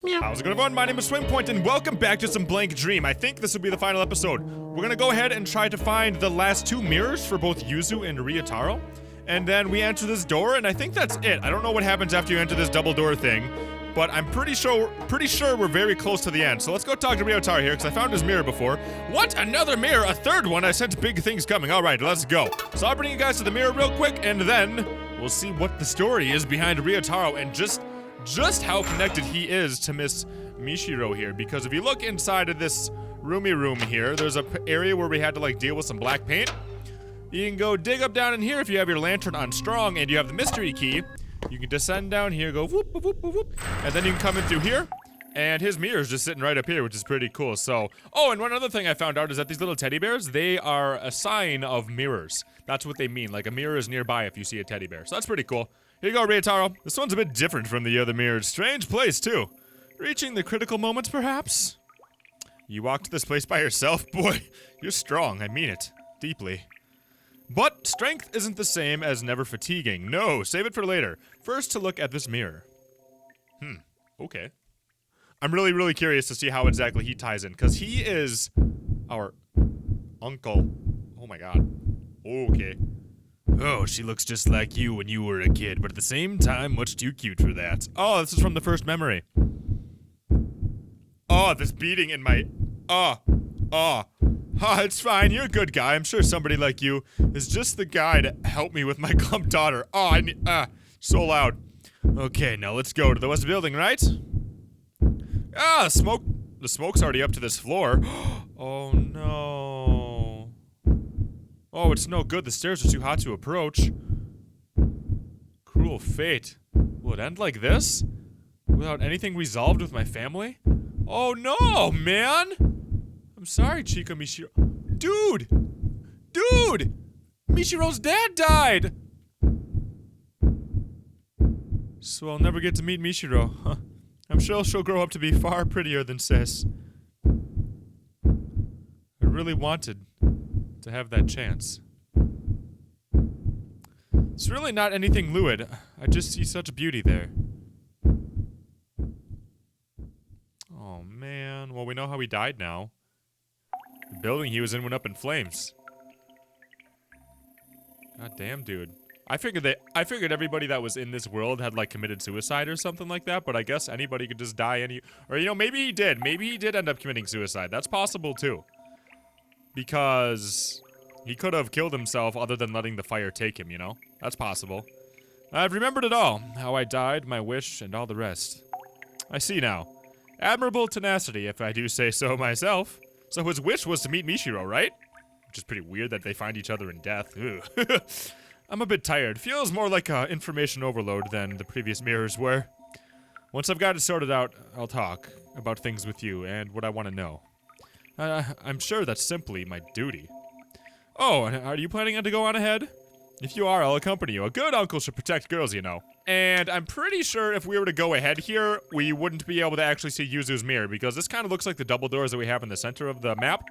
How's it going, everyone? My name is SwingPoynt, and welcome back to some Blank Dream. I think this will be the final episode. We're gonna go ahead and try to find the last two mirrors for both Yuzu and Ryotaro. And then we enter this door, and I think that's it. I don't know what happens after you enter this double door thing, but I'm pretty sure we're very close to the end. So let's go talk to Ryotaro here, because I found his mirror before. What? Another mirror? A third one? I sense big things coming. Alright, let's go. So I'll bring you guys to the mirror real quick, and then we'll see what the story is behind Ryotaro and just how connected he is to Miss Michiro here, because if you look inside of this roomy room here, there's a area where we had to like deal with some black paint. You can go dig up down in here if you have your lantern on strong and you have the mystery key. You can descend down here, go whoop, whoop, whoop, whoop, and then you can come in through here, and his mirror is just sitting right up here, which is pretty cool. So, oh, and one other thing I found out is that these little teddy bears, they are a sign of mirrors. That's what they mean, like a mirror is nearby if you see a teddy bear. So that's pretty cool. Here you go, Ryotaro. This one's a bit different from the other mirrors. Strange place, too. Reaching the critical moments, perhaps? You walked this place by yourself? Boy, you're strong. I mean it. Deeply. But strength isn't the same as never fatiguing. No, save it for later. First, to look at this mirror. Okay. I'm really curious to see how exactly he ties in, because he is our uncle. Oh my god. Okay. Oh, she looks just like you when you were a kid, but at the same time, much too cute for that. Oh, this is from the first memory. Oh, this beating in my... it's fine, you're a good guy. I'm sure somebody like you is just the guy to help me with my clump daughter. Oh, I need... so loud. Okay, now let's go to the west building, right? Smoke... The smoke's already up to this floor. Oh, no... Oh, it's no good. The stairs are too hot to approach. Cruel fate. Will it end like this? Without anything resolved with my family? Oh no, man! I'm sorry, Chica Michiro. Dude! Dude! Michiro's dad died! So I'll never get to meet Michiro. Huh. I'm sure she'll grow up to be far prettier than Sis. I really wanted to have that chance. It's really not anything lewd. I just see such beauty there. Oh man, well we know how he died now. The building he was in went up in flames. God damn, dude. I figured everybody that was in this world had like committed suicide or something like that, but I guess anybody could just die or you know, maybe he did. Maybe he did end up committing suicide. That's possible too. Because he could have killed himself other than letting the fire take him, you know? That's possible. I've remembered it all. How I died, my wish, and all the rest. I see now. Admirable tenacity, if I do say so myself. So his wish was to meet Michiro, right? Which is pretty weird that they find each other in death. I'm a bit tired. Feels more like information overload than the previous mirrors were. Once I've got it sorted out, I'll talk about things with you and what I want to know. I'm sure that's simply my duty. Oh, are you planning on to go on ahead? If you are, I'll accompany you. A good uncle should protect girls, you know. And I'm pretty sure if we were to go ahead here, we wouldn't be able to actually see Yuzu's mirror, because this kind of looks like the double doors that we have in the center of the map.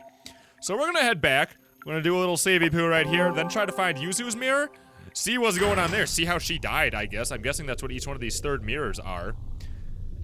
So we're gonna head back. We're gonna do a little savey poo right here, then try to find Yuzu's mirror. See what's going on there. See how she died, I guess. I'm guessing that's what each one of these third mirrors are.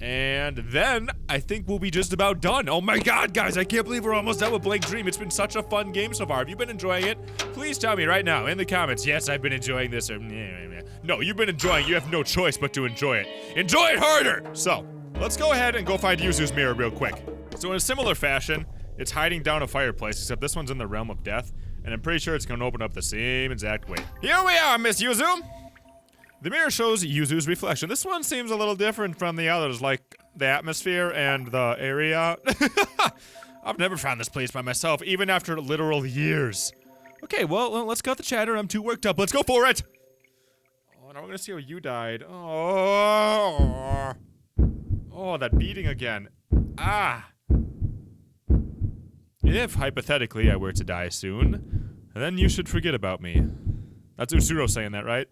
And then, I think we'll be just about done. Oh my god, guys, I can't believe we're almost done with Blank Dream. It's been such a fun game so far. Have you been enjoying it? Please tell me right now in the comments, yes, I've been enjoying this, or no, you've been enjoying it. You have no choice but to enjoy it. Enjoy it harder! So, let's go ahead and go find Yuzu's mirror real quick. So in a similar fashion, it's hiding down a fireplace, except this one's in the realm of death, and I'm pretty sure it's gonna open up the same exact way. Here we are, Miss Yuzu! The mirror shows Yuzu's reflection. This one seems a little different from the others, like the atmosphere and the area. I've never found this place by myself, even after literal years. Okay, well, let's cut the chatter. I'm too worked up. Let's go for it! Oh, now we're gonna see how you died. Oh, that beating again. If, hypothetically, I were to die soon, then you should forget about me. That's Usuro saying that, right?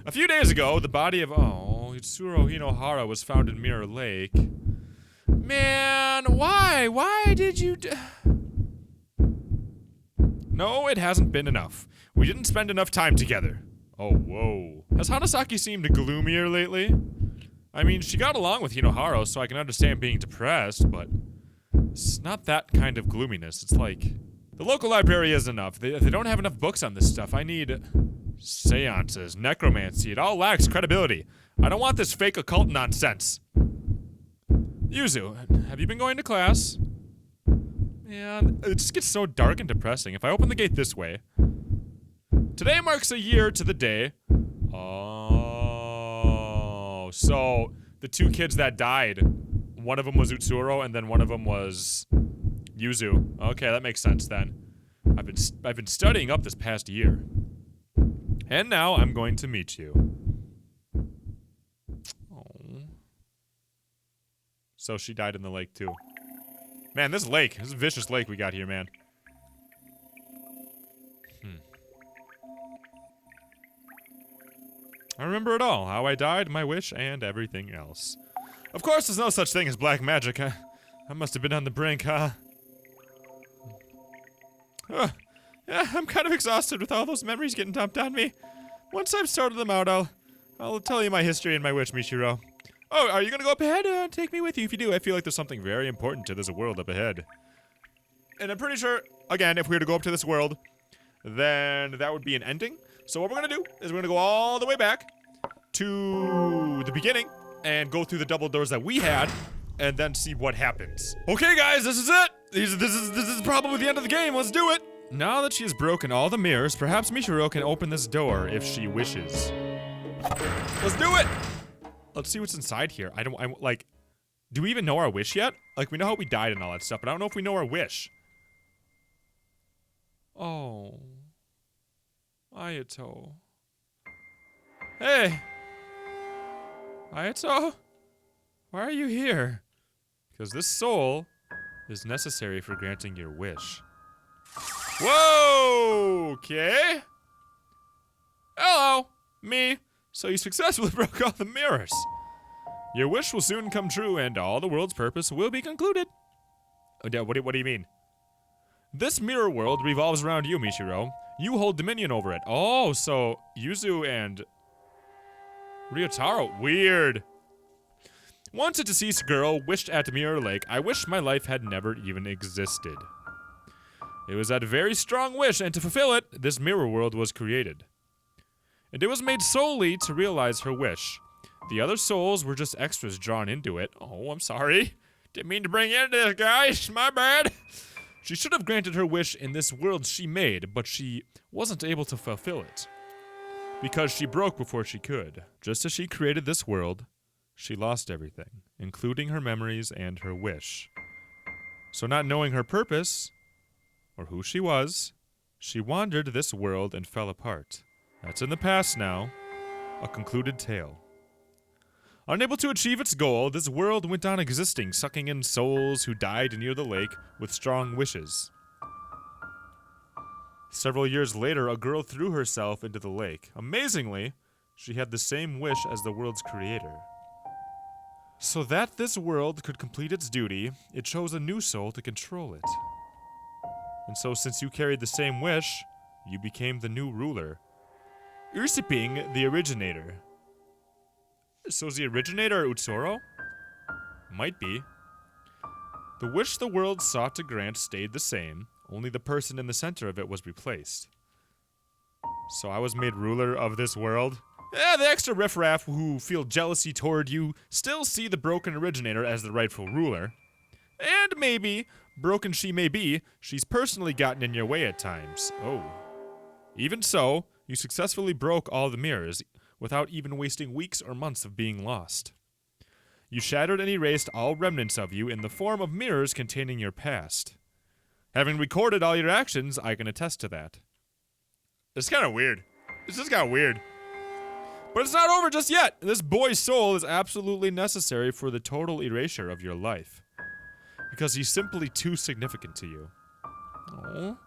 A few days ago, the body of, Itsuro Hinohara was found in Mirror Lake. Man, why? Why did you No, it hasn't been enough. We didn't spend enough time together. Oh, whoa. Has Hanasaki seemed gloomier lately? I mean, she got along with Hinoharo, so I can understand being depressed, but it's not that kind of gloominess. It's like, the local library is enough. They don't have enough books on this stuff. I need seances, necromancy. It all lacks credibility. I don't want this fake occult nonsense. Yuzu, have you been going to class? Man, it just gets so dark and depressing. If I open the gate this way. Today marks a year to the day. Oh, so the two kids that died, one of them was Utsuro and then one of them was Yuzu. Okay, that makes sense then. I've been studying up this past year. And now I'm going to meet you. Oh. So she died in the lake too. Man, this lake, this vicious lake we got here, man. I remember it all. How I died, my wish, and everything else. Of course, there's no such thing as black magic. I must have been on the brink, huh? Yeah, I'm kind of exhausted with all those memories getting dumped on me. Once I've sorted them out, I'll tell you my history and my wish, Michiro. Oh, are you gonna go up ahead? Take me with you if you do. I feel like there's something very important to this world up ahead. And I'm pretty sure, again, if we were to go up to this world, then that would be an ending. So what we're gonna do is we're gonna go all the way back to the beginning and go through the double doors that we had and then see what happens. Okay, guys, this is it. This is probably the end of the game. Let's do it. Now that she has broken all the mirrors, perhaps Michiro can open this door if she wishes. Let's do it. Let's see what's inside here. Like, do we even know our wish yet? Like, we know how we died and all that stuff, but I don't know if we know our wish. Oh. Ayato. Hey. Ayato? Why are you here? Because this soul is necessary for granting your wish. Whoa! Okay. Hello. Me. So you successfully broke all the mirrors. Your wish will soon come true and all the world's purpose will be concluded. Oh, what do you mean? This mirror world revolves around you, Michiro. You hold dominion over it. Oh, so Yuzu and Ryotaro. Weird. Once a deceased girl wished at Mirror Lake, I wish my life had never even existed. It was that very strong wish, and to fulfill it, this mirror world was created. And it was made solely to realize her wish. The other souls were just extras drawn into it. Oh, I'm sorry. Didn't mean to bring you into this, guys. My bad. She should have granted her wish in this world she made, but she wasn't able to fulfill it. Because she broke before she could. Just as she created this world, she lost everything, including her memories and her wish. So not knowing her purpose, or who she was, she wandered this world and fell apart. That's in the past now, a concluded tale. Unable to achieve its goal, this world went on existing, sucking in souls who died near the lake with strong wishes. Several years later, a girl threw herself into the lake. Amazingly, she had the same wish as the world's creator. So that this world could complete its duty, it chose a new soul to control it. And so since you carried the same wish, you became the new ruler. Ursiping, the originator. So is the originator Utsuro? Might be. The wish the world sought to grant stayed the same, only the person in the center of it was replaced. So I was made ruler of this world? The extra riffraff who feel jealousy toward you still see the broken originator as the rightful ruler. And maybe, broken she may be, she's personally gotten in your way at times. Oh. Even so, you successfully broke all the mirrors, without even wasting weeks or months of being lost. You shattered and erased all remnants of you in the form of mirrors containing your past. Having recorded all your actions, I can attest to that. It's kind of weird. It's just kind of weird. But it's not over just yet. This boy's soul is absolutely necessary for the total erasure of your life. Because he's simply too significant to you. Oh.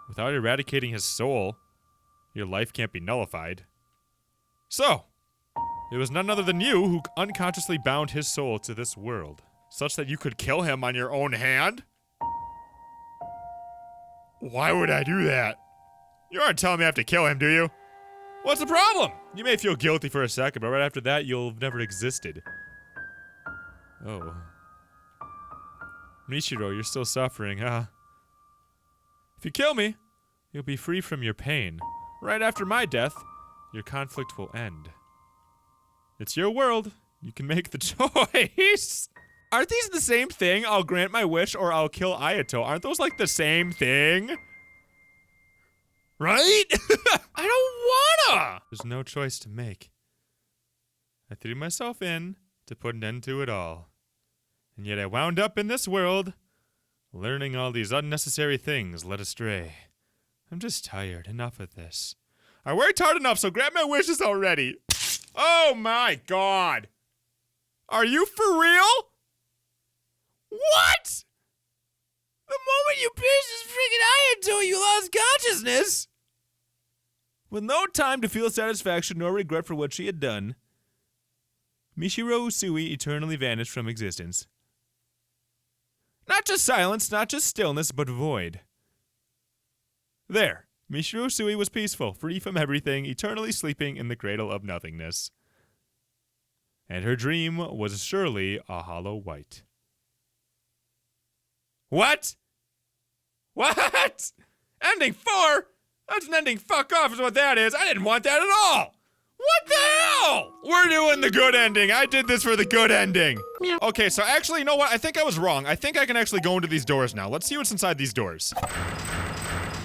Without eradicating his soul, your life can't be nullified. So, it was none other than you who unconsciously bound his soul to this world, such that you could kill him on your own hand? Why would I do that? You aren't telling me I have to kill him, do you? What's the problem? You may feel guilty for a second, but right after that, you'll have never existed. Oh. Michiro, you're still suffering, huh? If you kill me, you'll be free from your pain. Right after my death, your conflict will end. It's your world. You can make the choice. Aren't these the same thing? I'll grant my wish or I'll kill Ayato. Aren't those like the same thing? Right? I don't wanna! There's no choice to make. I threw myself in to put an end to it all. And yet I wound up in this world, learning all these unnecessary things led astray. I'm just tired. Enough of this. I worked hard enough, so grant my wishes already. Oh my god! Are you for real? What? The moment you pierced his freaking Ayato, you lost consciousness! With no time to feel satisfaction nor regret for what she had done, Michiro Usui eternally vanished from existence. Not just silence, not just stillness, but void. There, Michiro Usui was peaceful, free from everything, eternally sleeping in the cradle of nothingness. And her dream was surely a hollow white. What? What? Ending 4? That's an ending fuck off is what that is. I didn't want that at all. What the hell? We're doing the good ending. I did this for the good ending. Okay, so actually, you know what? I think I was wrong. I think I can actually go into these doors now. Let's see what's inside these doors.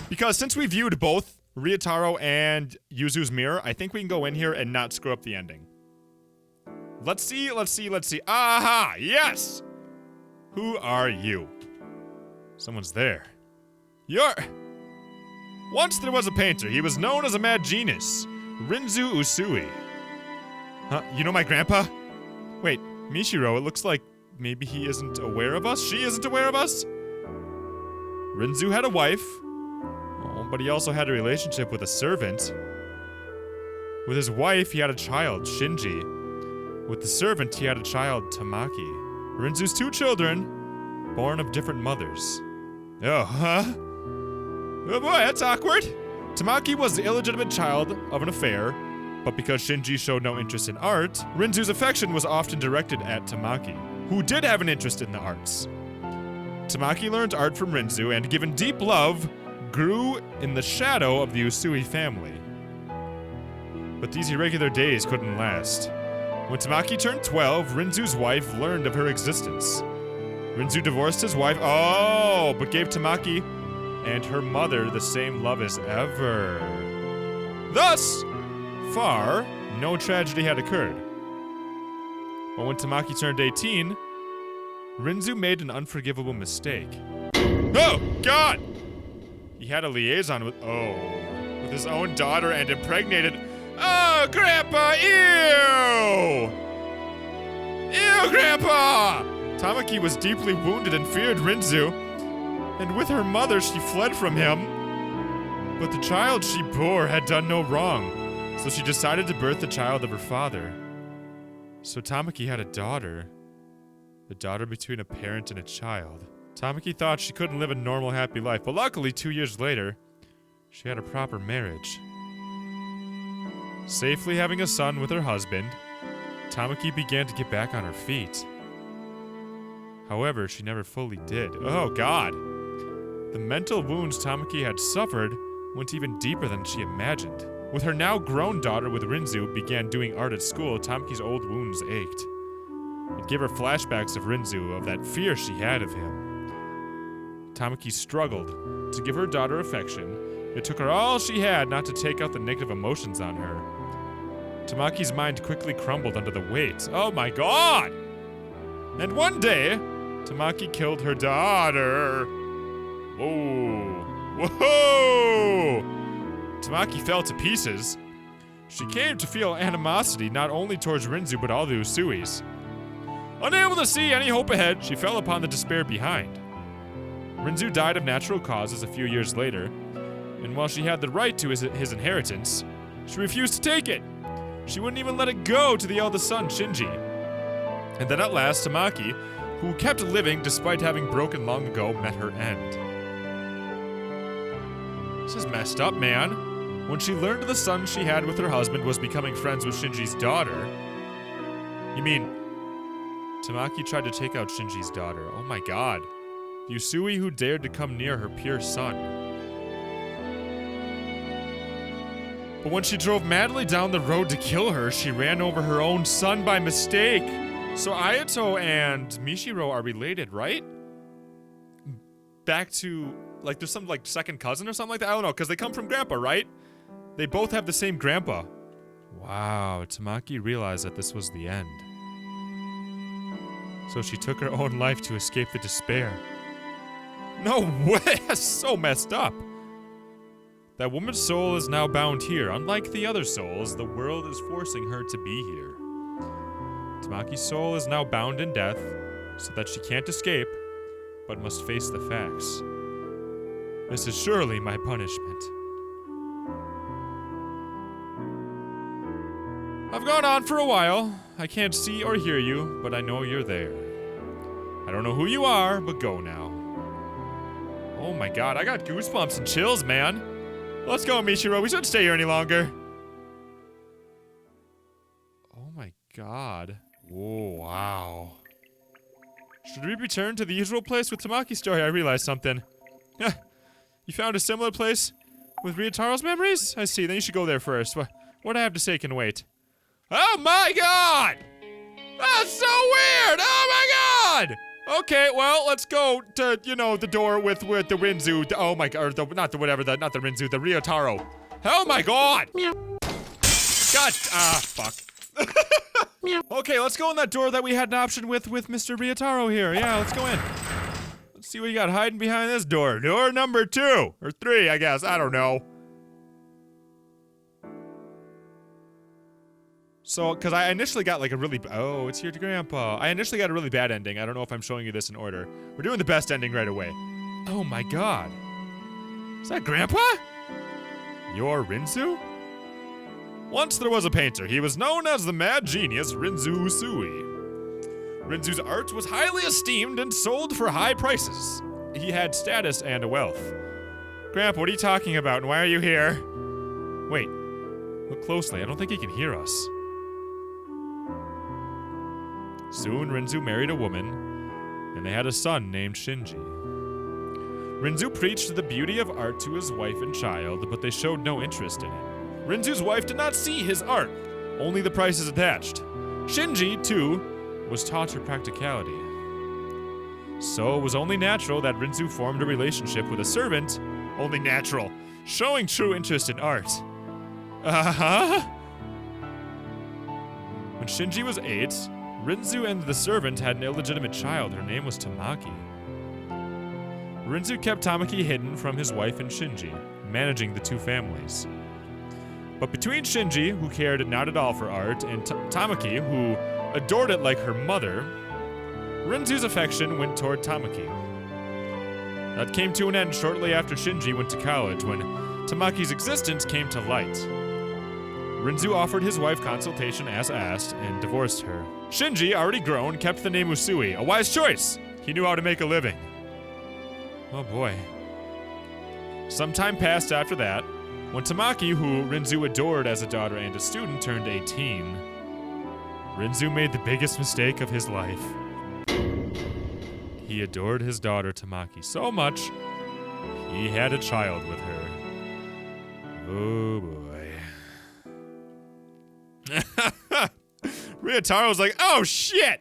Because since we viewed both Ryotaro and Yuzu's mirror, I think we can go in here and not screw up the ending. Let's see, let's see, let's see. Aha! Yes! Who are you? Someone's there. You're... Once there was a painter. He was known as a mad genius. Rinzoo Usui. Huh? You know my grandpa? Wait, Michiro, it looks like maybe he isn't aware of us? She isn't aware of us? Rinzoo had a wife. Oh, but he also had a relationship with a servant. With his wife, he had a child, Shinji. With the servant, he had a child, Tamaki. Rinzoo's 2 children, born of different mothers. Oh, huh? Oh boy, that's awkward. Tamaki was the illegitimate child of an affair, but because Shinji showed no interest in art, Rinzoo's affection was often directed at Tamaki, who did have an interest in the arts. Tamaki learned art from Rinzoo and, given deep love, grew in the shadow of the Usui family. But these irregular days couldn't last. When Tamaki turned 12, Rinzoo's wife learned of her existence. Rinzoo divorced his wife, but gave Tamaki and her mother the same love as ever. Thus far, no tragedy had occurred. But when Tamaki turned 18, Rinzoo made an unforgivable mistake. Oh, God! He had a liaison with his own daughter and impregnated... Oh, Grandpa! Ew! Ew, Grandpa! Tamaki was deeply wounded and feared Rinzoo, and with her mother she fled from him. But the child she bore had done no wrong, so she decided to birth the child of her father. So Tamaki had a daughter between a parent and a child. Tamaki thought she couldn't live a normal, happy life, but luckily 2 years later, she had a proper marriage. Safely having a son with her husband, Tamaki began to get back on her feet. However, she never fully did. Oh, God! The mental wounds Tamaki had suffered went even deeper than she imagined. With her now grown daughter with Rinzoo began doing art at school, Tamaki's old wounds ached. It gave her flashbacks of Rinzoo, of that fear she had of him. Tamaki struggled to give her daughter affection. It took her all she had not to take out the negative emotions on her. Tamaki's mind quickly crumbled under the weight. Oh my God! And one day, Tamaki killed her daughter. Whoa. Whoa! Tamaki fell to pieces. She came to feel animosity not only towards Rinzoo but all the Usuis. Unable to see any hope ahead, she fell upon the despair behind. Rinzoo died of natural causes a few years later, and while she had the right to his inheritance, she refused to take it. She wouldn't even let it go to the eldest son, Shinji. And then at last, Tamaki, who kept living despite having broken long ago, met her end. This is messed up, man. When she learned the son she had with her husband was becoming friends with Shinji's daughter... You mean... Tamaki tried to take out Shinji's daughter. Oh my god. The Usui who dared to come near her pure son. But when she drove madly down the road to kill her, she ran over her own son by mistake. So Ayato and Mishiro are related, right? Back to, like, there's some, like, second cousin or something like that? I don't know, because they come from grandpa, right? They both have the same grandpa. Wow, Tamaki realized that this was the end. So she took her own life to escape the despair. No way! That's so messed up. That woman's soul is now bound here. Unlike the other souls, the world is forcing her to be here. Tamaki's soul is now bound in death, so that she can't escape, but must face the facts. This is surely my punishment. I've gone on for a while. I can't see or hear you, but I know you're there. I don't know who you are, but go now. Oh my god, I got goosebumps and chills, man. Let's go, Mishiro. We shouldn't stay here any longer. Oh my god. Whoa, wow. Should we return to the usual place with Tamaki's story? I realized something. You found a similar place with Ryotaro's memories? I see, then you should go there first. What I have to say can wait. Oh my god! That's so weird! Oh my god! Okay, well, let's go to, you know, the door with the Rinzoo. Oh my god, or not the Rinzoo, the Ryotaro. Oh my god! Meow. God, fuck. Okay, let's go in that door that we had an option with Mr. Ryotaro here. Yeah, let's go in. Let's see what you got hiding behind this door. Door number 2, or 3, I guess, I don't know. So, because I initially got like a really... Oh, it's your grandpa. I initially got a really bad ending. I don't know if I'm showing you this in order. We're doing the best ending right away. Oh my god. Is that grandpa? You're Rinzoo? Once there was a painter. He was known as the mad genius Rinzoo Usui. Rinzoo's art was highly esteemed and sold for high prices. He had status and a wealth. Grandpa, what are you talking about and why are you here? Wait. Look closely. I don't think he can hear us. Soon, Rinzoo married a woman, and they had a son named Shinji. Rinzoo preached the beauty of art to his wife and child, but they showed no interest in it. Rinzoo's wife did not see his art, only the prices attached. Shinji, too, was taught her practicality. So it was only natural that Rinzoo formed a relationship with a servant, only natural, showing true interest in art. Uh-huh. When Shinji was 8, Rinzoo and the servant had an illegitimate child. Her name was Tamaki. Rinzoo kept Tamaki hidden from his wife and Shinji, managing the two families. But between Shinji, who cared not at all for art, and Tamaki, who adored it like her mother, Rinzoo's affection went toward Tamaki. That came to an end shortly after Shinji went to college, when Tamaki's existence came to light. Rinzoo offered his wife consultation as asked, and divorced her. Shinji, already grown, kept the name Usui, a wise choice. He knew how to make a living. Oh boy. Some time passed after that, when Tamaki, who Rinzoo adored as a daughter and a student, turned 18. Rinzoo made the biggest mistake of his life. He adored his daughter Tamaki so much, he had a child with her. Oh boy. Ryotaro was like, oh shit!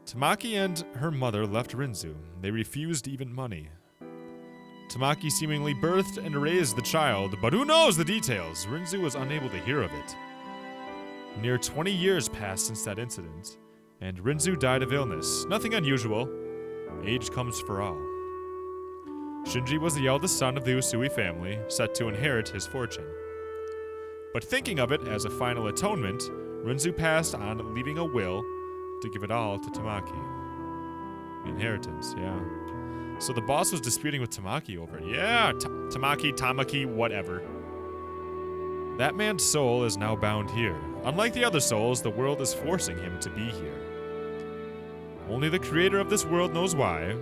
Tamaki and her mother left Rinzoo. They refused even money. Tamaki seemingly birthed and raised the child, but who knows the details? Rinzoo was unable to hear of it. Near 20 years passed since that incident, and Rinzoo died of illness. Nothing unusual. Age comes for all. Shinji was the eldest son of the Usui family, set to inherit his fortune. But thinking of it as a final atonement, Rinzoo passed on, leaving a will to give it all to Tamaki. Inheritance, yeah. So the boss was disputing with Tamaki over it. Yeah, Tamaki, whatever. That man's soul is now bound here. Unlike the other souls, the world is forcing him to be here. Only the creator of this world knows why,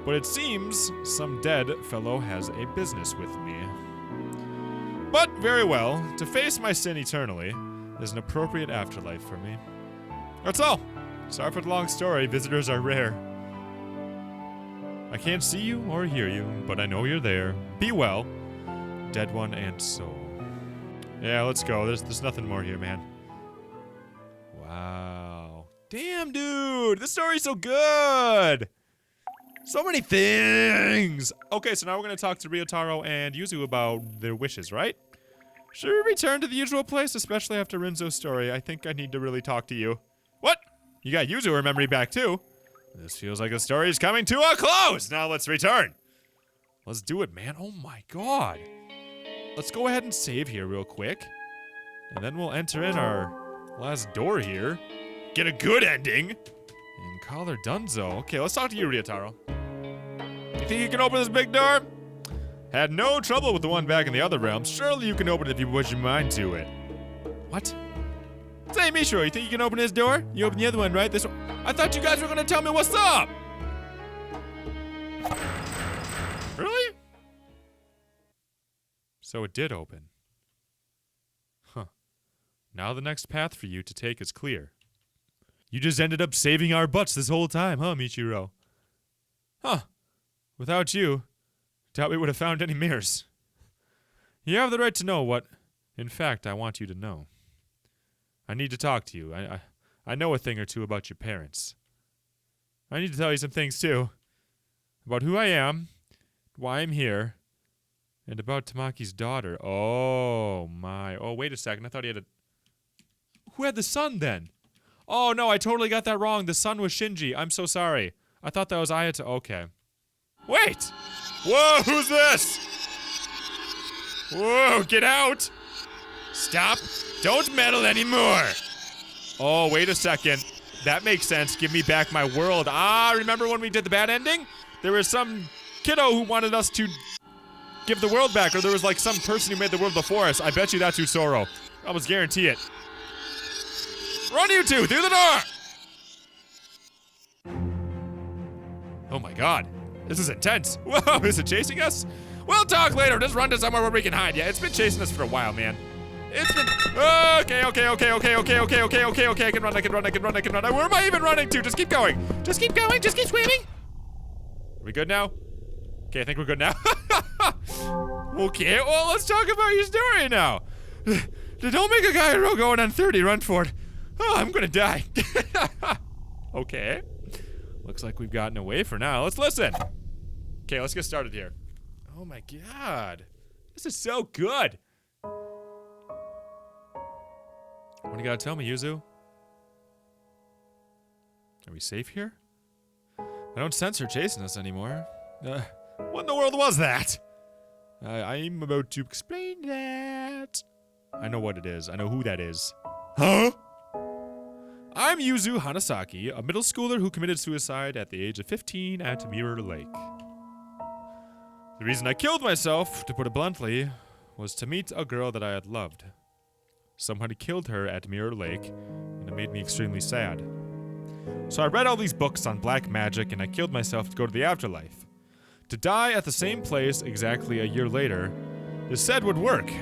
but it seems some dead fellow has a business with me. But, very well, to face my sin eternally is an appropriate afterlife for me. That's all. Sorry for the long story, visitors are rare. I can't see you or hear you, but I know you're there. Be well, dead one and soul. Yeah, let's go. There's nothing more here, man. Wow. Damn, dude. This story's so good. So many things. Okay, so now we're going to talk to Ryotaro and Yuzu about their wishes, right? Should we return to the usual place, especially after Rinzoo's story? I think I need to really talk to you. What? You got Yuzu memory back, too. This feels like the story is coming to a close. Now let's return. Let's do it, man. Oh, my God. Let's go ahead and save here real quick. And then we'll enter in our last door here. Get a good ending. And call her Dunzo. Okay, let's talk to you, Ryotaro. You think you can open this big door? Had no trouble with the one back in the other realm. Surely you can open it if you put your mind to it. What? Say, Mishiro, you think you can open this door? You open the other one, right? This one. I thought you guys were gonna tell me what's up. Really? So it did open. Huh. Now the next path for you to take is clear. You just ended up saving our butts this whole time, huh, Michiro? Huh. Without you, doubt we would have found any mirrors. You have the right to know what, in fact, I want you to know. I need to talk to you. I know a thing or two about your parents. I need to tell you some things, too. About who I am, why I'm here, and about Tamaki's daughter. Oh, my. Oh, wait a second. I thought he had a... Who had the son, then? Oh, no, I totally got that wrong. The son was Shinji. I'm so sorry. I thought that was Ayato. Okay. Wait! Whoa, who's this? Whoa, get out! Stop! Don't meddle anymore! Oh, wait a second. That makes sense. Give me back my world. Ah, remember when we did the bad ending? There was some kiddo who wanted us to give the world back, or there was like some person who made the world before us. I bet you that's Utsuro. I almost guarantee it. Run, you two! Through the door! Oh my god. This is intense. Whoa, is it chasing us? We'll talk later. Just run to somewhere where we can hide. Yeah, it's been chasing us for a while, man. It's been... Okay. I can run. Where am I even running to? Just keep going. Just keep screaming. Are we good now? Okay, I think we're good now. Okay, well, let's talk about your story now. Don't make a guy going on 30 run for it. Oh, I'm gonna die. Okay. Looks like we've gotten away for now. Let's listen. Okay, let's get started here. Oh my god. This is so good. What do you gotta tell me, Yuzu? Are we safe here? I don't sense her chasing us anymore. What in the world was that? I'm about to explain that. I know what it is. I know who that is. Huh? I'm Yuzu Hanasaki, a middle schooler who committed suicide at the age of 15 at Mirror Lake. The reason I killed myself, to put it bluntly, was to meet a girl that I had loved. Someone had killed her at Mirror Lake, and it made me extremely sad. So I read all these books on black magic, and I killed myself to go to the afterlife. To die at the same place exactly a year later, they said would work.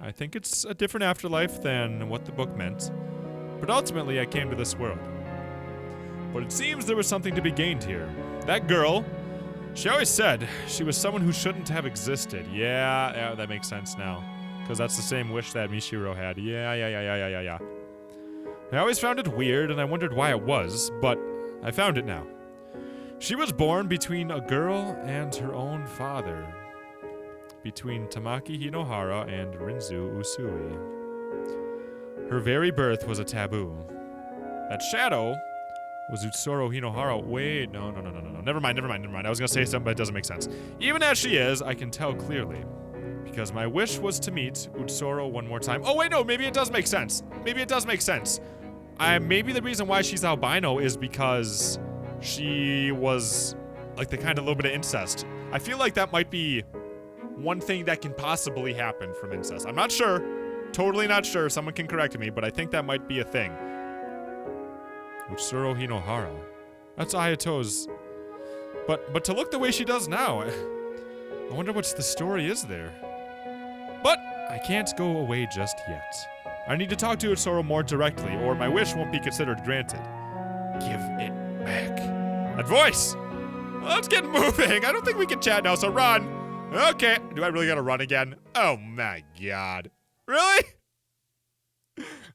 I think it's a different afterlife than what the book meant, but ultimately I came to this world. But it seems there was something to be gained here. That girl, she always said she was someone who shouldn't have existed. Yeah, that makes sense now. Because that's the same wish that Michiro had. Yeah. I always found it weird and I wondered why it was, but I found it now. She was born between a girl and her own father. Between Tamaki Hinohara and Rinzoo Usui. Her very birth was a taboo. That shadow was Utsuro Hinohara. Wait, no. Never mind. I was gonna say something, but it doesn't make sense. Even as she is, I can tell clearly. Because my wish was to meet Utsuro one more time. Oh, wait, no, maybe it does make sense. Maybe the reason why she's albino is because she was, like, the kind of little bit of incest. I feel like that might be one thing that can possibly happen from incest. I'm not sure. Totally not sure. Someone can correct me, but I think that might be a thing. Utsuro Hinohara. That's Ayato's. But to look the way she does now, I wonder what the story is there. But I can't go away just yet. I need to talk to Utsuro more directly, or my wish won't be considered granted. Give it back. That voice! Let's get moving. I don't think we can chat now, so run. Okay. Do I really gotta run again? Oh my god. Really?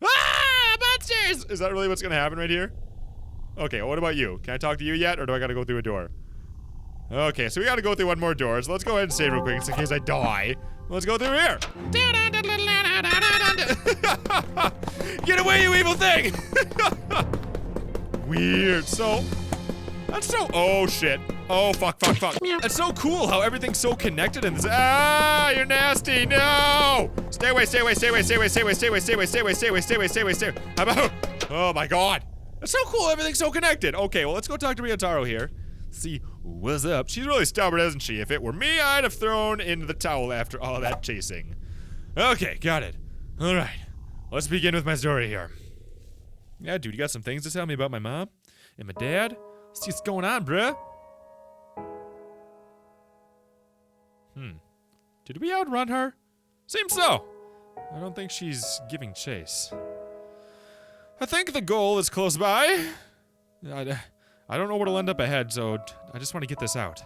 Ah! Monsters! Is that really what's gonna happen right here? Okay, what about you? Can I talk to you yet, or do I gotta go through a door? Okay, so we gotta go through one more door, so let's go ahead and save real quick, in case I die. Let's go through here. Get away, you evil thing! Weird. So, that's so. Oh shit. Oh fuck. That's so cool how everything's so connected in this. Ah, you're nasty. No. Stay away. How about? Oh my god. That's so cool. Everything's so connected. Okay, well let's go talk to Ryotaro here. See what's up. She's really stubborn, isn't she? If it were me, I'd have thrown in the towel after all that chasing. Okay, got it. All right, let's begin with my story here. Yeah, dude, you got some things to tell me about my mom and my dad? Let's see what's going on, bruh. Did we outrun her? Seems so. I don't think she's giving chase. I think the goal is close by. I don't know what'll end up ahead, so I just want to get this out.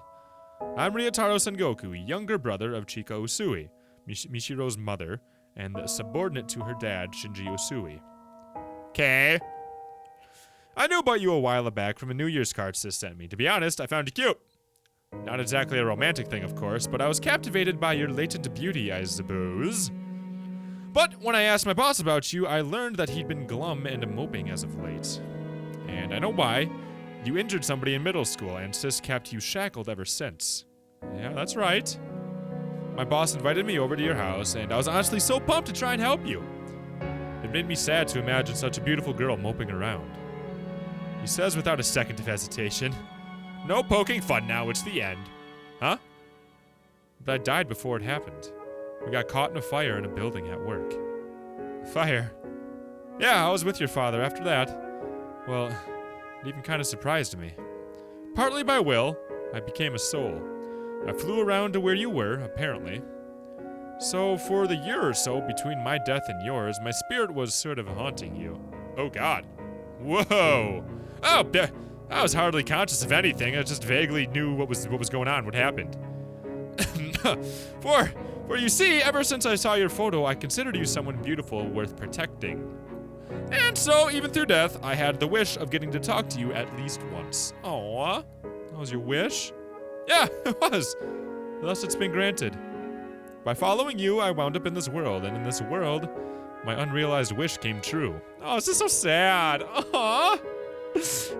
I'm Ryotaro Sengoku, younger brother of Chika Usui, Mishiro's mother, and subordinate to her dad, Shinji Usui. Okay. I knew about you a while back from a New Year's card Sis sent me. To be honest, I found you cute. Not exactly a romantic thing, of course, but I was captivated by your latent beauty, I suppose. But when I asked my boss about you, I learned that he'd been glum and moping as of late. And I know why. You injured somebody in middle school, and Sis kept you shackled ever since. Yeah, that's right. My boss invited me over to your house, and I was honestly so pumped to try and help you. It made me sad to imagine such a beautiful girl moping around. He says without a second of hesitation, "No poking fun now, it's the end." Huh? But I died before it happened. We got caught in a fire in a building at work. Fire? Yeah, I was with your father after that. Well, it even kind of surprised me. Partly by will, I became a soul. I flew around to where you were, apparently. So for the year or so between my death and yours, my spirit was sort of haunting you. Oh god. Whoa! Oh, I was hardly conscious of anything. I just vaguely knew what was going on, what happened. For you see, ever since I saw your photo, I considered you someone beautiful, worth protecting. And so, even through death, I had the wish of getting to talk to you at least once. Aww. That was your wish? Yeah, it was. Thus it's been granted. By following you, I wound up in this world, and in this world, my unrealized wish came true. Oh, this is so sad. Aww.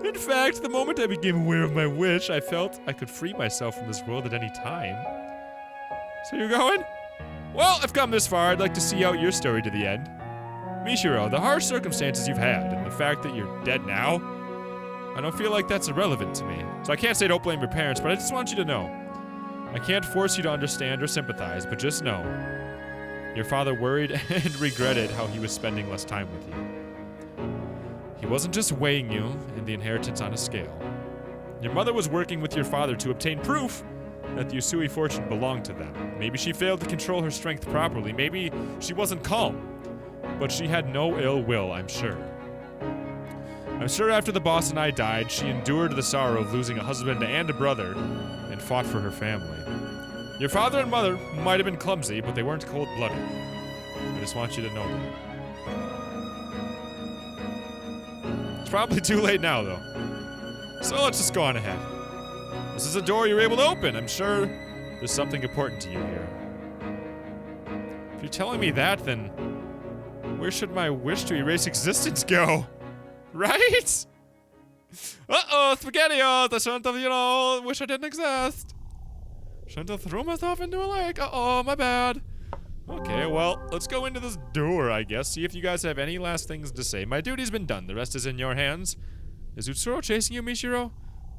In fact, the moment I became aware of my wish, I felt I could free myself from this world at any time. So you're going? Well, I've come this far. I'd like to see out your story to the end. Mishiro, the harsh circumstances you've had, and the fact that you're dead now, I don't feel like that's irrelevant to me. So I can't say don't blame your parents, but I just want you to know. I can't force you to understand or sympathize, but just know. Your father worried and regretted how he was spending less time with you. He wasn't just weighing you and the inheritance on a scale. Your mother was working with your father to obtain proof that the Usui fortune belonged to them. Maybe she failed to control her strength properly. Maybe she wasn't calm. But she had no ill will, I'm sure. I'm sure after the boss and I died, she endured the sorrow of losing a husband and a brother and fought for her family. Your father and mother might have been clumsy, but they weren't cold-blooded. I just want you to know that. It's probably too late now, though. So let's just go on ahead. This is a door you're able to open. I'm sure there's something important to you here. If you're telling me that, then where should my wish to erase existence go? Right? Uh-oh, SpaghettiOs! I shouldn't have, wish I didn't exist. Shouldn't have thrown myself into a lake. Uh-oh, my bad. Okay, well, let's go into this door, I guess. See if you guys have any last things to say. My duty's been done. The rest is in your hands. Is Utsuro chasing you, Mishiro?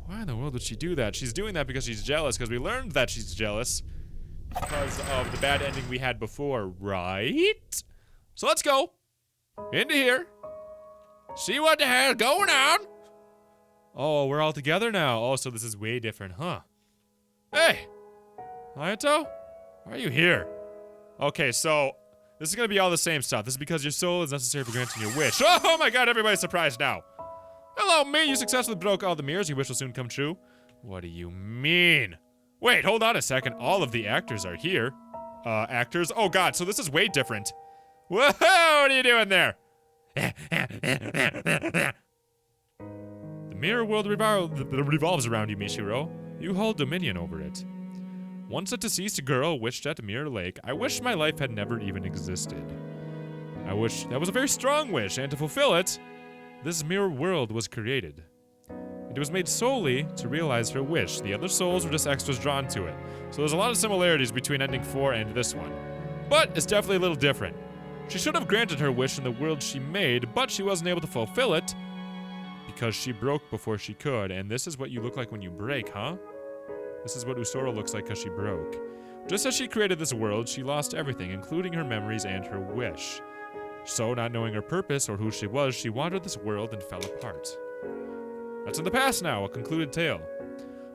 Why in the world would she do that? She's doing that because she's jealous, because we learned that she's jealous because of the bad ending we had before, right? So let's go into here. See what the hell's going on. Oh, we're all together now. Oh, so this is way different, huh? Hey! Ayato? Why are you here? Okay, so this is gonna be all the same stuff. This is because your soul is necessary for granting your wish. Oh my god, everybody's surprised now. Hello, me. You successfully broke all the mirrors. Your wish will soon come true. What do you mean? Wait, hold on a second. All of the actors are here. Actors? Oh god, so this is way different. Whoa, what are you doing there? The mirror world revolves around you, Michiro. You hold dominion over it. Once a deceased girl wished at Mirror Lake, I wish my life had never even existed. I wish that was a very strong wish, and to fulfill it, this mirror world was created. It was made solely to realize her wish. The other souls were just extras drawn to it. So there's a lot of similarities between ending 4 and this one. But it's definitely a little different. She should have granted her wish in the world she made, but she wasn't able to fulfill it because she broke before she could. And this is what you look like when you break, huh? This is what Usoro looks like because she broke. Just as she created this world, she lost everything, including her memories and her wish. So, not knowing her purpose or who she was, she wandered this world and fell apart. That's in the past now, a concluded tale.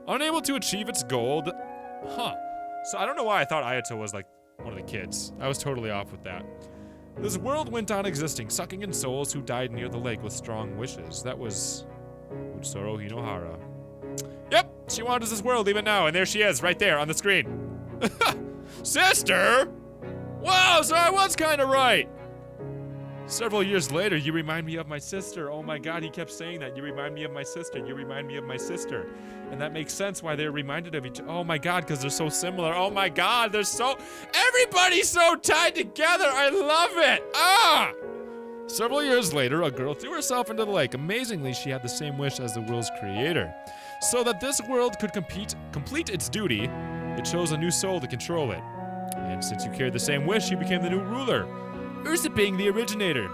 Unable to achieve its goal, So I don't know why I thought Ayato was like one of the kids. I was totally off with that. This world went on existing, sucking in souls who died near the lake with strong wishes. That was Utsuro Hinohara. Yep, she wanders this world even now, and there she is, right there on the screen. Sister? Wow, so I was kind of right. Several years later, you remind me of my sister. Oh my god, he kept saying that. You remind me of my sister. You remind me of my sister. And that makes sense why they're reminded of each other. Oh my god, because they're so similar. Oh my god, they're so... Everybody's so tied together. I love it. Ah! Several years later, a girl threw herself into the lake. Amazingly, she had the same wish as the world's creator. So that this world could complete its duty, it chose a new soul to control it. And since you carried the same wish, you became the new ruler. Ursa being the originator.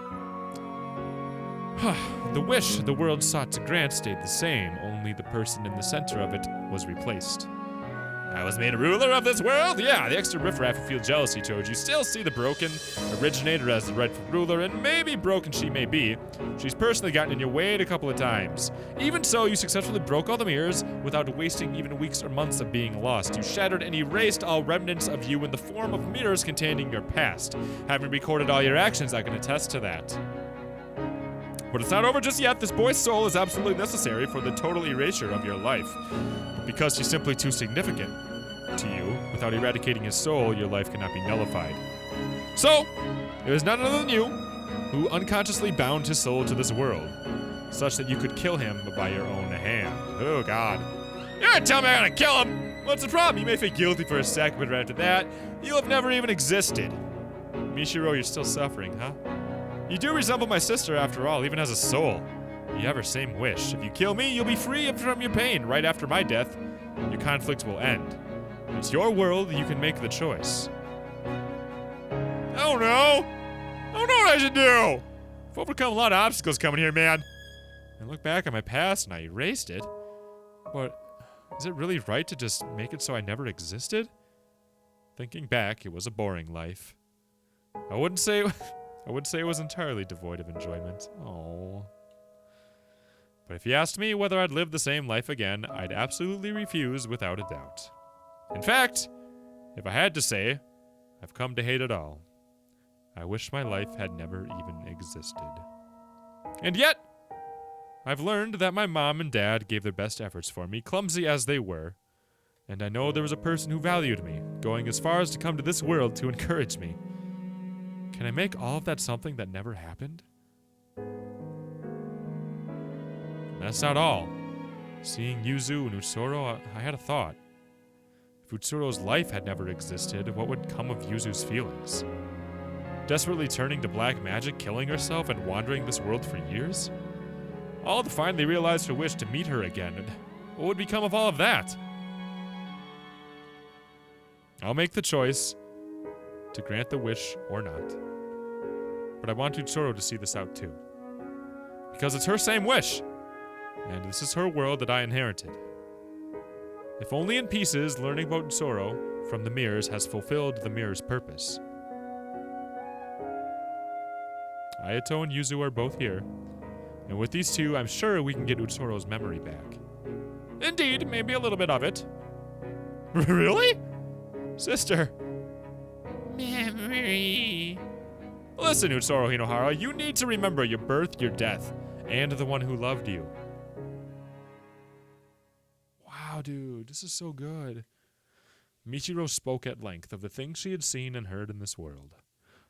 The wish the world sought to grant stayed the same, only the person in the center of it was replaced. I was made a ruler of this world? Yeah, the extra riffraff who feel jealousy towards you still see the broken originator as the rightful ruler, and maybe broken she may be, she's personally gotten in your way a couple of times. Even so, you successfully broke all the mirrors without wasting even weeks or months of being lost. You shattered and erased all remnants of you in the form of mirrors containing your past. Having recorded all your actions, I can attest to that. But it's not over just yet. This boy's soul is absolutely necessary for the total erasure of your life. But because he's simply too significant to you, without eradicating his soul, your life cannot be nullified. So, it was none other than you who unconsciously bound his soul to this world, such that you could kill him by your own hand. Oh god. You're gonna tell me I gotta kill him! What's the problem? You may feel guilty for a second, but after that, you'll have never even existed. Michiro, you're still suffering, huh? You do resemble my sister after all, even as a soul. You have her same wish. If you kill me, you'll be free from your pain. Right after my death, your conflict will end. It's your world, you can make the choice. Oh no! I don't know what I should do! I've overcome a lot of obstacles coming here, man. I look back at my past and I erased it. But is it really right to just make it so I never existed? Thinking back, it was a boring life. I wouldn't say it was entirely devoid of enjoyment. Oh. But if you asked me whether I'd live the same life again, I'd absolutely refuse without a doubt. In fact, if I had to say, I've come to hate it all. I wish my life had never even existed. And yet, I've learned that my mom and dad gave their best efforts for me, clumsy as they were, and I know there was a person who valued me, going as far as to come to this world to encourage me. Can I make all of that something that never happened? And that's not all. Seeing Yuzu and Utsuro, I had a thought. If Utsuro's life had never existed, what would come of Yuzu's feelings? Desperately turning to black magic, killing herself, and wandering this world for years? All to finally realize her wish to meet her again, and what would become of all of that? I'll make the choice to grant the wish or not. But I want Utsuro to see this out too. Because it's her same wish, and this is her world that I inherited. If only in pieces, learning about Utsuro from the mirrors has fulfilled the mirror's purpose. Ayato and Yuzu are both here, and with these two, I'm sure we can get Utsuro's memory back. Indeed, maybe a little bit of it. Really? Sister. Memory. Listen, Utsuro Hinohara, you need to remember your birth, your death, and the one who loved you. Wow, dude, this is so good. Michiro spoke at length of the things she had seen and heard in this world.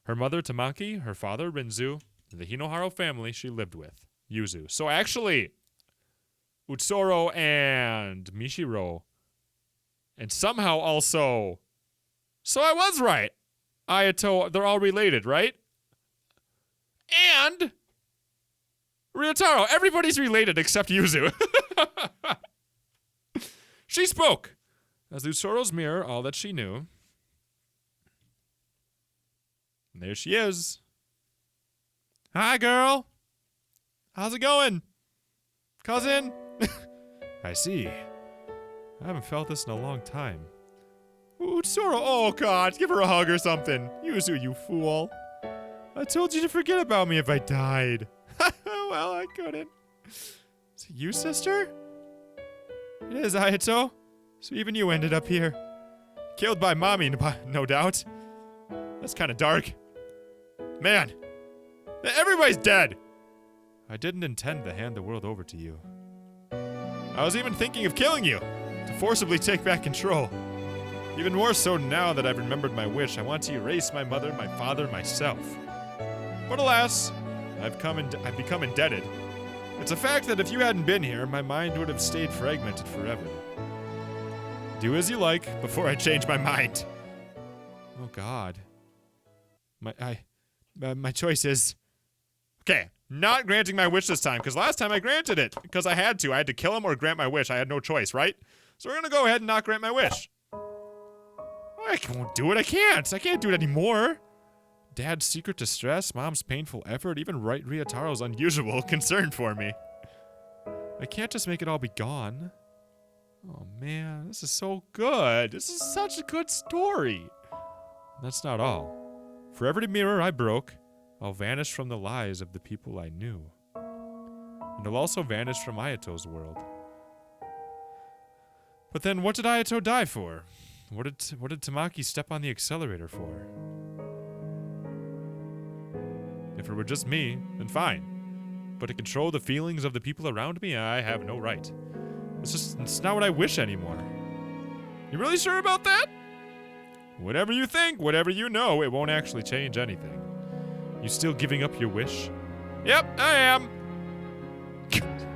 Her mother, Tamaki, her father, Rinzoo, the Hinohara family she lived with, Yuzu. So actually, Utsuro and Michiro, and somehow also... So I was right. Ayato, they're all related, right? And Ryotaro, everybody's related except Yuzu. She spoke. As Utsoro's mirror, all that she knew. And there she is. Hi, girl. How's it going? Cousin? I see. I haven't felt this in a long time. Utsuro, oh god, give her a hug or something. Yuzu, you fool. I told you to forget about me if I died. Well, I couldn't. Is it you, sister? It is, Ayato. So even you ended up here. Killed by mommy, no doubt. That's kind of dark. Man, everybody's dead. I didn't intend to hand the world over to you. I was even thinking of killing you, to forcibly take back control. Even more so now that I've remembered my wish, I want to erase my mother, my father, myself. But alas, I've become indebted. It's a fact that if you hadn't been here, my mind would have stayed fragmented forever. Do as you like before I change my mind. Oh god. My choice is... Okay, not granting my wish this time, because last time I granted it, because I had to. I had to kill him or grant my wish. I had no choice, right? So we're gonna go ahead and not grant my wish. I won't do it, I can't do it anymore. Dad's secret distress, Mom's painful effort, even Ryotaro's unusual concern for me. I can't just make it all be gone. Oh man, this is so good. This is such a good story. That's not all. For every mirror I broke, I'll vanish from the lies of the people I knew. And I'll also vanish from Ayato's world. But then what did Ayato die for? What did Tamaki step on the accelerator for? If it were just me, then fine. But to control the feelings of the people around me, I have no right. It's not what I wish anymore. You really sure about that? Whatever you think, whatever you know, it won't actually change anything. You still giving up your wish? Yep, I am.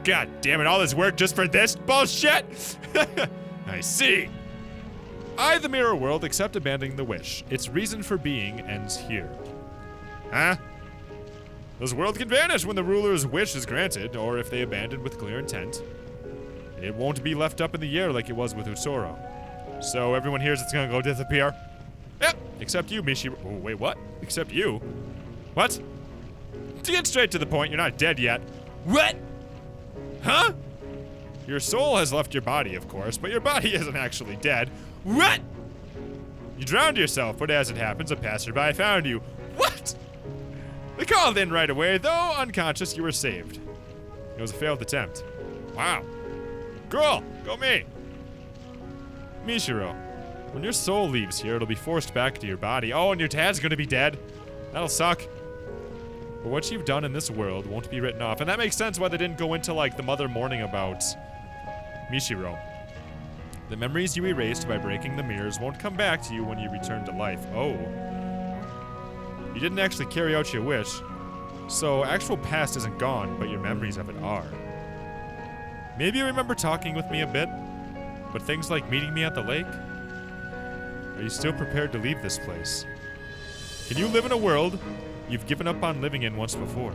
God damn it, all this work just for this bullshit? I see. I, the mirror world, accept abandoning the wish. Its reason for being ends here. Huh? This world can vanish when the ruler's wish is granted, or if they abandon with clear intent. It won't be left up in the air like it was with Utsuro. So everyone hears it's gonna go disappear? Yep, except you, Michi. Oh, wait, what? Except you? What? To get straight to the point, you're not dead yet. What? Huh? Your soul has left your body, of course, but your body isn't actually dead. What? You drowned yourself, but as it happens, a passerby found you. What? They called in right away, though unconscious, you were saved. It was a failed attempt. Wow. Cool, go me. Michiro, when your soul leaves here, it'll be forced back to your body. Oh, and your dad's gonna be dead. That'll suck. But what you've done in this world won't be written off. And that makes sense why they didn't go into, like, the mother mourning about Michiro. The memories you erased by breaking the mirrors won't come back to you when you return to life. Oh. You didn't actually carry out your wish. So, actual past isn't gone, but your memories of it are. Maybe you remember talking with me a bit, but things like meeting me at the lake? Are you still prepared to leave this place? Can you live in a world you've given up on living in once before?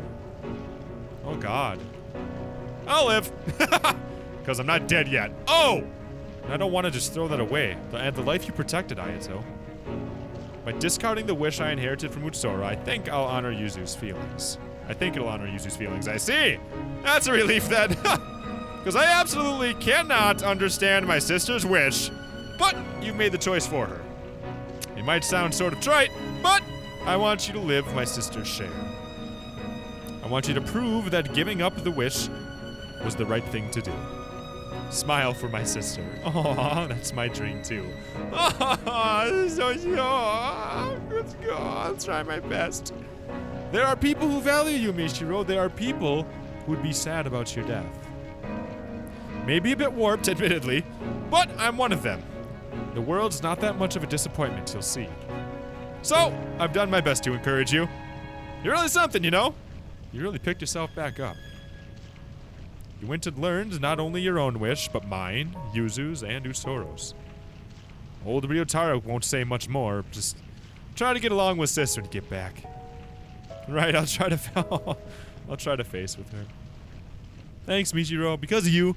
Oh god. I'll live! Because I'm not dead yet. Oh! And I don't want to just throw that away. The life you protected, Ayato. By discarding the wish I inherited from Utsuro, I think I'll honor Yuzu's feelings. I think it'll honor Yuzu's feelings. I see! That's a relief then! Because I absolutely cannot understand my sister's wish, but you've made the choice for her. It might sound sort of trite, but I want you to live my sister's share. I want you to prove that giving up the wish was the right thing to do. Smile for my sister. Oh, that's my dream too. Oh, so let's go. I'll try my best. There are people who value you, Michiro. There are people who would be sad about your death. Maybe a bit warped, admittedly, but I'm one of them. The world's not that much of a disappointment, you'll see. So, I've done my best to encourage you. You're really something, you know? You really picked yourself back up. You went and learned not only your own wish, but mine, Yuzu's, and Usoro's. Old Ryotaro won't say much more, just try to get along with sister and get back. Right, I'll try to face with her. Thanks, Michiro. Because of you,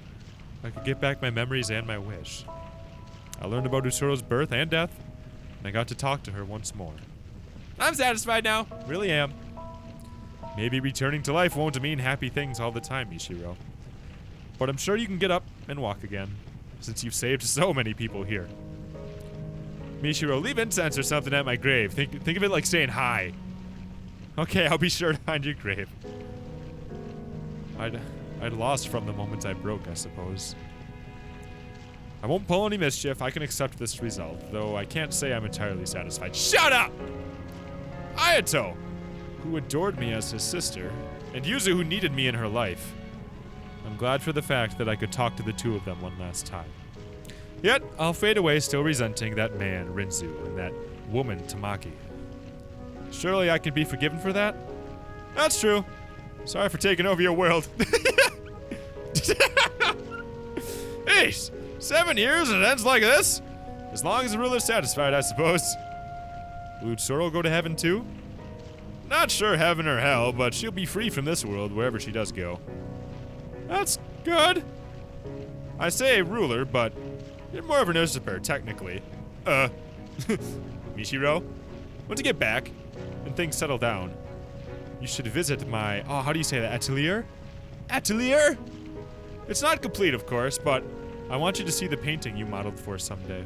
I could get back my memories and my wish. I learned about Usoro's birth and death, and I got to talk to her once more. I'm satisfied now. Really am. Maybe returning to life won't mean happy things all the time, Michiro. But I'm sure you can get up and walk again, since you've saved so many people here. Michiro, leave incense or something at my grave. Think of it like saying hi. Okay, I'll be sure to find your grave. I'd lost from the moment I broke, I suppose. I won't pull any mischief. I can accept this result, though I can't say I'm entirely satisfied. Shut up! Ayato, who adored me as his sister, and Yuzu, who needed me in her life. I'm glad for the fact that I could talk to the two of them one last time. Yet, I'll fade away still resenting that man, Rinzoo, and that woman, Tamaki. Surely I can be forgiven for that? That's true. Sorry for taking over your world. Hey, 7 years and it ends like this? As long as the ruler's satisfied, I suppose. Will Usoro go to heaven too? Not sure heaven or hell, but she'll be free from this world wherever she does go. That's good. I say ruler, but you're more of an usurper, technically. Michiro, once you get back and things settle down, you should visit my, how do you say that, atelier? Atelier? It's not complete, of course, but I want you to see the painting you modeled for someday.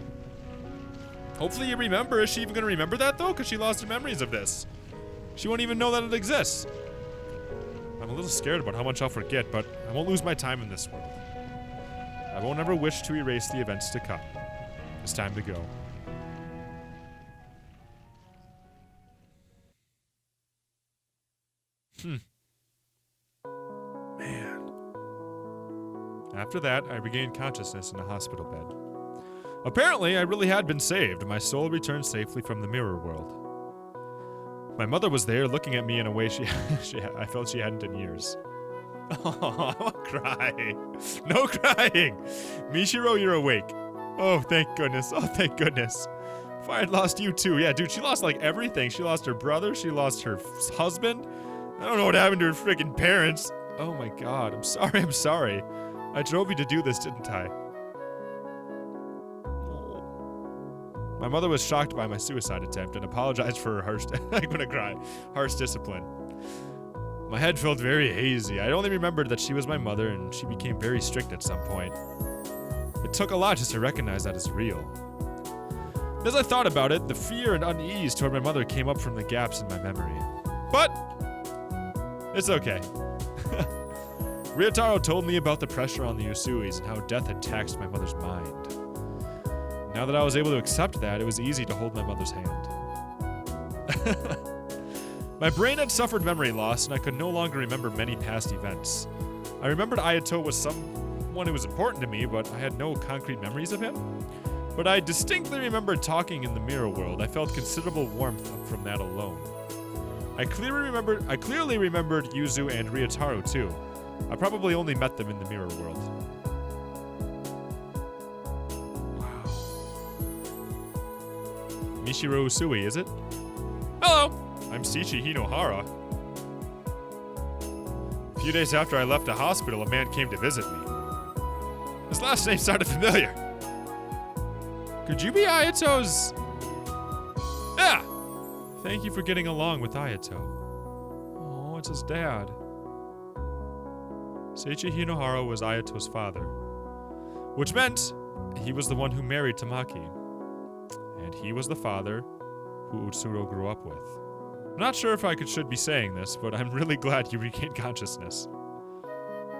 Hopefully you remember. Is she even gonna remember that, though? Because she lost her memories of this. She won't even know that it exists. I'm a little scared about how much I'll forget, but I won't lose my time in this world. I won't ever wish to erase the events to come. It's time to go. Man. After that, I regained consciousness in a hospital bed. Apparently, I really had been saved. My soul returned safely from the mirror world. My mother was there looking at me in a way I felt she hadn't in years. Oh, I won't cry. No crying. Michiro, you're awake. Oh, thank goodness. Oh, thank goodness. If I had lost you too. Yeah, dude, she lost like everything. She lost her brother. She lost her husband. I don't know what happened to her freaking parents. Oh my god. I'm sorry. I'm sorry. I drove you to do this, didn't I? My mother was shocked by my suicide attempt and apologized for her harsh I'm gonna cry. Harsh discipline. My head felt very hazy. I only remembered that she was my mother and she became very strict at some point. It took a lot just to recognize that as real. As I thought about it, the fear and unease toward my mother came up from the gaps in my memory. But it's okay. Ryotaro told me about the pressure on the Usuis and how death had taxed my mother's mind. Now that I was able to accept that, it was easy to hold my mother's hand. My brain had suffered memory loss, and I could no longer remember many past events. I remembered Ayato was someone who was important to me, but I had no concrete memories of him. But I distinctly remembered talking in the mirror world. I felt considerable warmth from that alone. I clearly remembered Yuzu and Ryotaro too. I probably only met them in the mirror world. Wow. Michiro Usui, is it? Hello! I'm Seichi Hinohara. A few days after I left the hospital, a man came to visit me. His last name sounded familiar. Could you be Ayato's... Yeah! Thank you for getting along with Ayato. Oh, it's his dad. Seichi Hinohara was Ayato's father, which meant he was the one who married Tamaki. And he was the father who Utsuro grew up with. I'm not sure if I should be saying this, but I'm really glad you regained consciousness.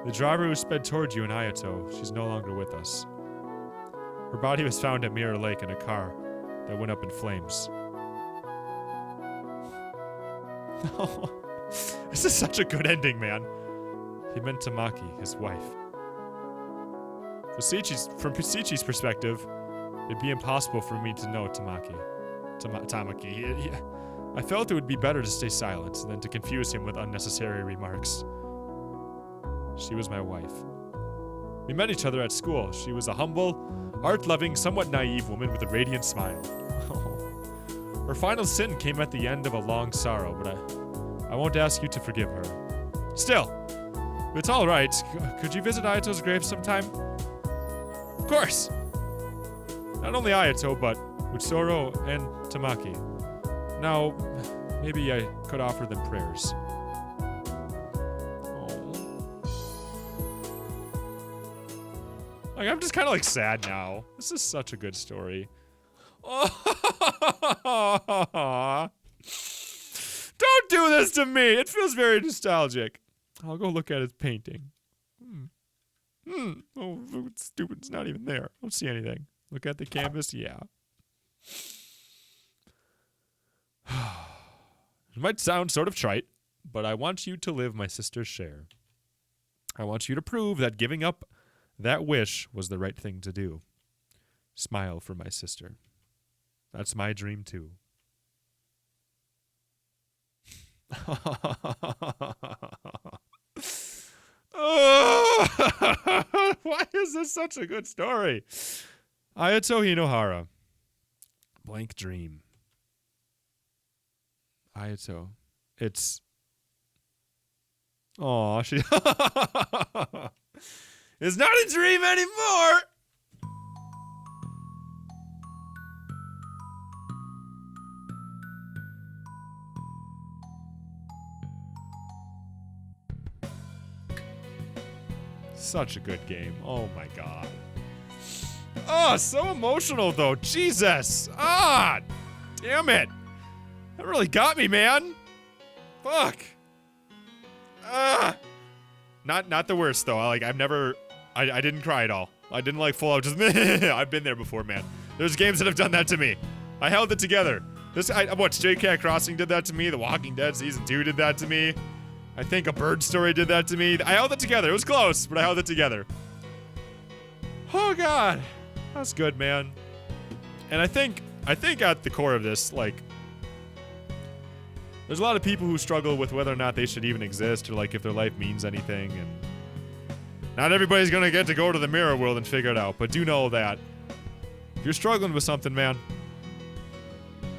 The driver who sped toward you in Ayato, she's no longer with us. Her body was found at Mirror Lake in a car that went up in flames. This is such a good ending, man. He meant Tamaki, his wife. From Pisichi's perspective, it'd be impossible for me to know Tamaki. I felt it would be better to stay silent than to confuse him with unnecessary remarks. She was my wife. We met each other at school. She was a humble, art-loving, somewhat naive woman with a radiant smile. Her final sin came at the end of a long sorrow, but I won't ask you to forgive her. Still, if it's all right, could you visit Ayato's grave sometime? Of course! Not only Ayato, but Utsuro and Tamaki. Now, maybe I could offer them prayers. Like, I'm just kind of like sad now. This is such a good story. Don't do this to me. It feels very nostalgic. I'll go look at his painting. Oh, it's stupid. It's not even there. I don't see anything. Look at the canvas. Yeah. It might sound sort of trite, but I want you to live my sister's share. I want you to prove that giving up that wish was the right thing to do. Smile for my sister. That's my dream too. Why is this such a good story? Ayato Hinohara. Blank dream. Ayato. It's... Aw, she... It's not a dream anymore! Such a good game. Oh my god. Oh, so emotional though. Jesus. Ah! Damn it. That really got me, man. Fuck. Ah! Not the worst though. I didn't cry at all. I didn't like full out just I've been there before, man. There's games that have done that to me. I held it together. Stray Cat Crossing did that to me. The Walking Dead Season 2 did that to me. I think A Bird Story did that to me. I held it together. It was close, but I held it together. Oh god. That's good, man. And I think at the core of this, like, there's a lot of people who struggle with whether or not they should even exist, or like if their life means anything, and not everybody's gonna get to go to the mirror world and figure it out, but do know that if you're struggling with something, man,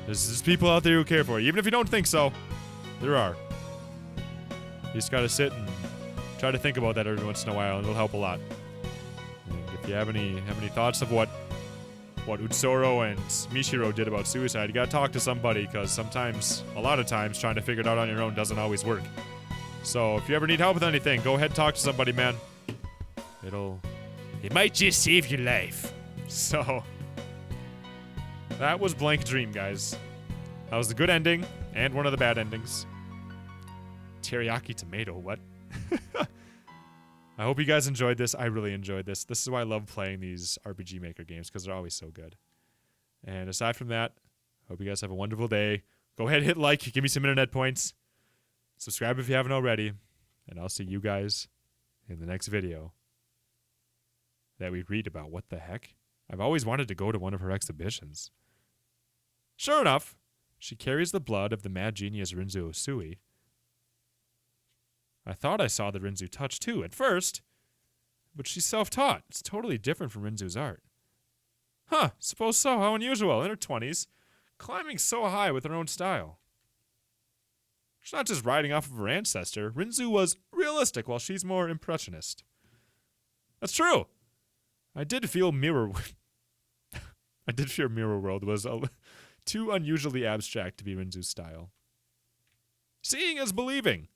there's people out there who care for you. Even if you don't think so, there are. You just gotta sit and try to think about that every once in a while, and it'll help a lot. And if you have any thoughts of what Utsuro and Mishiro did about suicide, you gotta talk to somebody, because sometimes, a lot of times, trying to figure it out on your own doesn't always work. So if you ever need help with anything, go ahead and talk to somebody, man. It might just save your life. So, that was Blank Dream, guys. That was the good ending, and one of the bad endings. Teriyaki tomato, what? I hope you guys enjoyed this. I really enjoyed this. This is why I love playing these RPG Maker games, because they're always so good. And aside from that, hope you guys have a wonderful day. Go ahead, hit like, give me some internet points. Subscribe if you haven't already. And I'll see you guys in the next video that we read about. What the heck? I've always wanted to go to one of her exhibitions. Sure enough, she carries the blood of the mad genius Rinzoo Usui. I thought I saw the Rinzoo touch too at first, but she's self-taught. It's totally different from Rinzoo's art. Huh, suppose so. How unusual. In her 20s, climbing so high with her own style. She's not just riding off of her ancestor. Rinzoo was realistic, while she's more impressionist. That's true. I did fear Mirror World was too unusually abstract to be Rinzoo's style. Seeing is believing.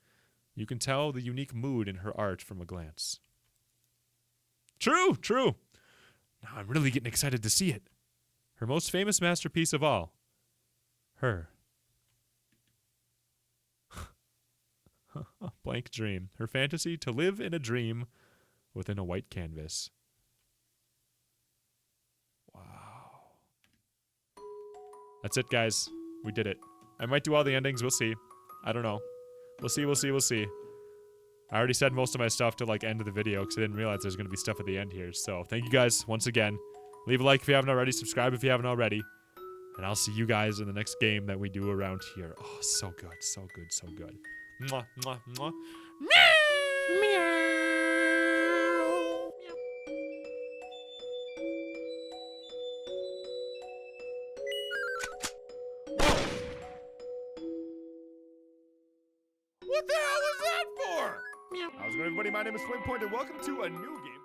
You can tell the unique mood in her art from a glance. True. Now I'm really getting excited to see it. Her most famous masterpiece of all. Her. Blank dream. Her fantasy to live in a dream within a white canvas. Wow. That's it, guys. We did it. I might do all the endings. We'll see. I don't know. We'll see, we'll see, we'll see. I already said most of my stuff to, like, end of the video because I didn't realize there's going to be stuff at the end here. So, thank you guys once again. Leave a like if you haven't already. Subscribe if you haven't already. And I'll see you guys in the next game that we do around here. Oh, so good, so good, so good. Mwah, mwah, mwah. Meow! Meow! What the hell was that for? How's it going, everybody? My name is SwingPoynt, and welcome to a new game.